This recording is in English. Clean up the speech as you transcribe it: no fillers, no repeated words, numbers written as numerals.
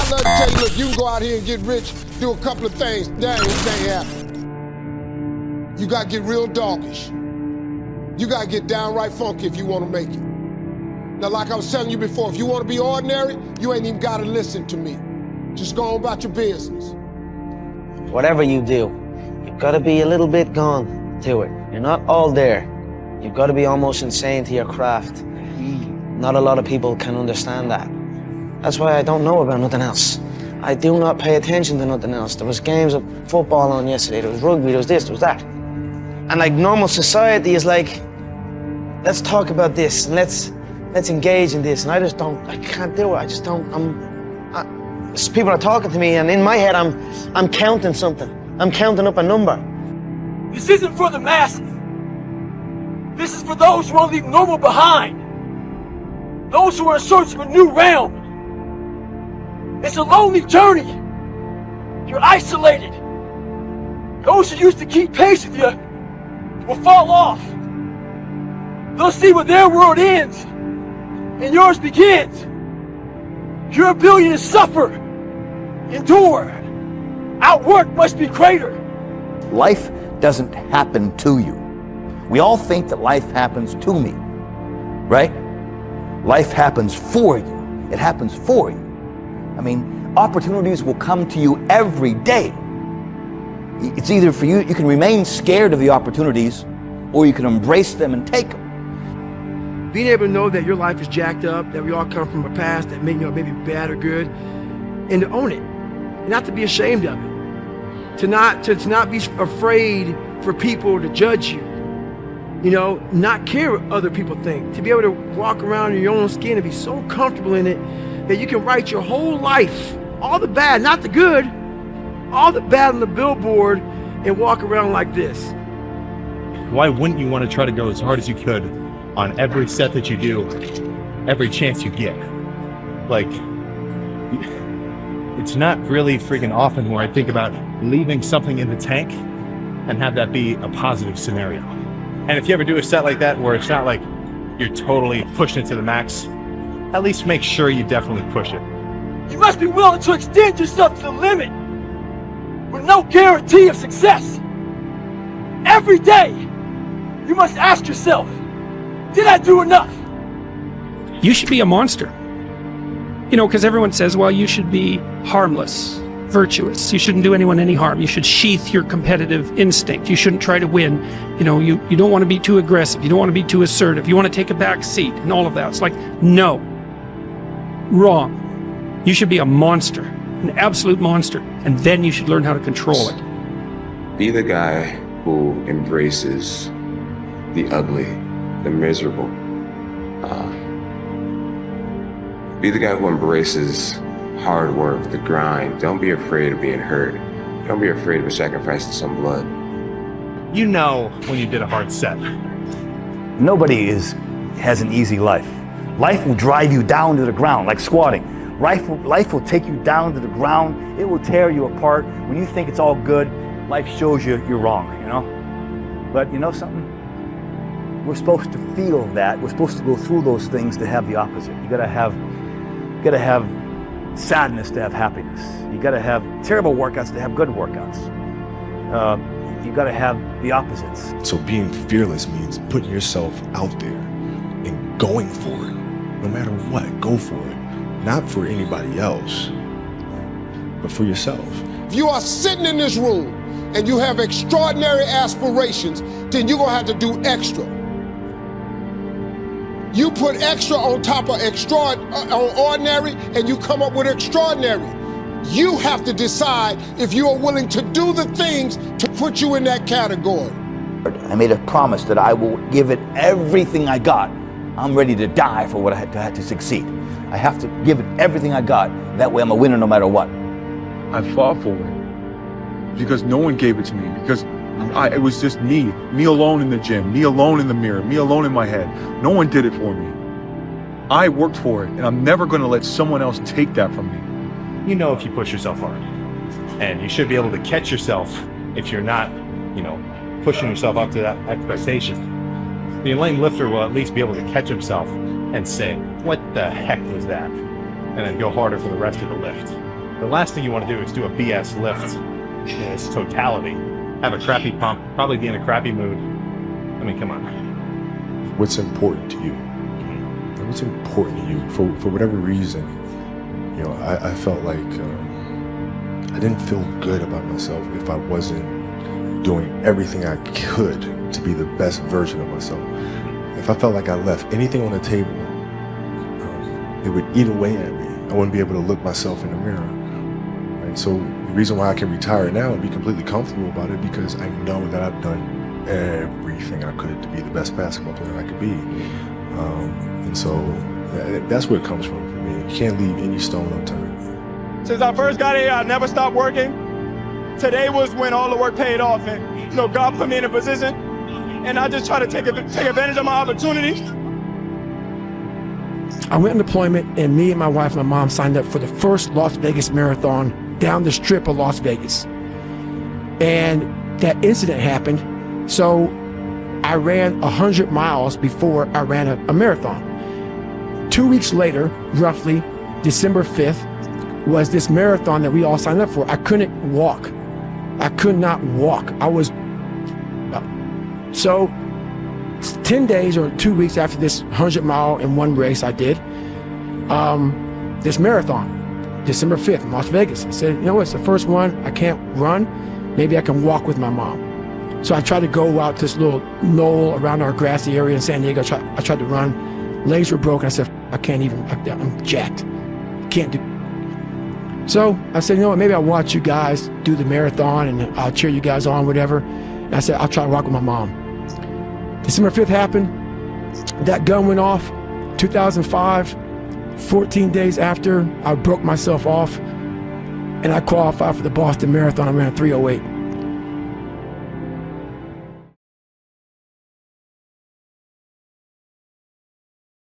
love to tell you, look, you can go out here and get rich, do a couple of things. That ain't happen. You got to get real doggish. You got to get downright funky if you want to make it. Now, like I was telling you before, if you want to be ordinary, you ain't even got to listen to me. Just go on about your business. Whatever you do, you've got to be a little bit gone to it. You're not all there. You've got to be almost insane to your craft. Not a lot of people can understand that. That's why I don't know about nothing else. I do not pay attention to nothing else. There was games of football on yesterday, there was rugby, there was this, there was that. And like normal society is like, let's talk about this, and let's engage in this. And I can't do it. I just don't, people are talking to me, and in my head, I'm counting something. I'm counting up a number. This isn't for the masses. This is for those who want to leave normal behind. Those who are in search of a new realm. It's a lonely journey. You're isolated. Those who used to keep pace with you will fall off. They'll see where their world ends and yours begins. Your ability to suffer, endure, outwork must be greater. Life doesn't happen to you. We all think that life happens to me, right? Life happens for you. It happens for you. I mean, opportunities will come to you every day. It's either for you, you can remain scared of the opportunities, or you can embrace them and take them. Being able to know that your life is jacked up, that we all come from a past that maybe bad or good, and to own it, and not to be ashamed of it, to not be afraid for people to judge you, not care what other people think, to be able to walk around in your own skin and be so comfortable in it that you can write your whole life, all the bad, not the good, all the bad on the billboard, and walk around like this. Why wouldn't you want to try to go as hard as you could on every set that you do, every chance you get? Like, it's not really freaking often where I think about leaving something in the tank and have that be a positive scenario. And if you ever do a set like that where it's not like you're totally pushing it to the max, at least make sure you definitely push it. You must be willing to extend yourself to the limit with no guarantee of success. Every day, you must ask yourself, did I do enough? You should be a monster. Because everyone says, well, you should be harmless, virtuous. You shouldn't do anyone any harm. You should sheath your competitive instinct. You shouldn't try to win. You don't want to be too aggressive. You don't want to be too assertive. You want to take a back seat and all of that. It's like, no. Wrong. You should be a monster, an absolute monster, and then you should learn how to control it. Be the guy who embraces the ugly, the miserable. Be the guy who embraces hard work, the grind. Don't be afraid of being hurt. Don't be afraid of sacrificing some blood. You know when you did a hard set. Nobody has an easy life. Life will drive you down to the ground, like squatting. Life will take you down to the ground. It will tear you apart. When you think it's all good, life shows you you're wrong, But you know something? We're supposed to feel that. We're supposed to go through those things to have the opposite. You gotta have sadness to have happiness. You gotta have terrible workouts to have good workouts. You gotta have the opposites. So being fearless means putting yourself out there and going for it. No matter what, go for it. Not for anybody else, but for yourself. If you are sitting in this room and you have extraordinary aspirations, then you're gonna have to do extra. You put extra on top of ordinary, and you come up with extraordinary. You have to decide if you are willing to do the things to put you in that category. I made a promise that I will give it everything I got. I'm ready to die for what I had to succeed. I have to give it everything I got. That way I'm a winner no matter what. I fought for it because no one gave it to me, because it was just me alone in the gym, me alone in the mirror, me alone in my head. No one did it for me. I worked for it, and I'm never going to let someone else take that from me. If you push yourself hard, and you should be able to catch yourself if you're not, pushing yourself up to that expectation. The enlightened lifter will at least be able to catch himself and say, what the heck was that? And then go harder for the rest of the lift. The last thing you want to do is do a BS lift in its totality. Have a crappy pump, probably be in a crappy mood. I mean, come on. What's important to you? What's important to you? For whatever reason, you know, I felt like I didn't feel good about myself if I wasn't doing everything I could to be the best version of myself. If I felt like I left anything on the table, it would eat away at me. I wouldn't be able to look myself in the mirror. Right? So the reason why I can retire now and be completely comfortable about it, because I know that I've done everything I could to be the best basketball player I could be. And so that's where it comes from for me. You can't leave any stone unturned. Since I first got here, I never stopped working. Today was when all the work paid off, and you know, God put me in a position, and I just try to take advantage of my opportunities. I went on deployment, and me and my wife and my mom signed up for the first Las Vegas Marathon down the strip of Las Vegas. And that incident happened, so I ran 100 miles before I ran a marathon. 2 weeks later, roughly, December 5th, was this marathon that we all signed up for. I couldn't walk. I could not walk. I was... So, 10 days or 2 weeks after this 100-mile in one race I did, this marathon, December 5th in Las Vegas. I said, you know what, it's the first one. I can't run. Maybe I can walk with my mom. So I tried to go out to this little knoll around our grassy area in San Diego. I tried to run. Legs were broken. I said, I can't even, I'm jacked. Can't do. So I said, you know what, maybe I'll watch you guys do the marathon and I'll cheer you guys on, whatever. And I said, I'll try to walk with my mom. December 5th happened. That gun went off, 2005. 14 days after, I broke myself off and I qualified for the Boston Marathon. I ran 3:08.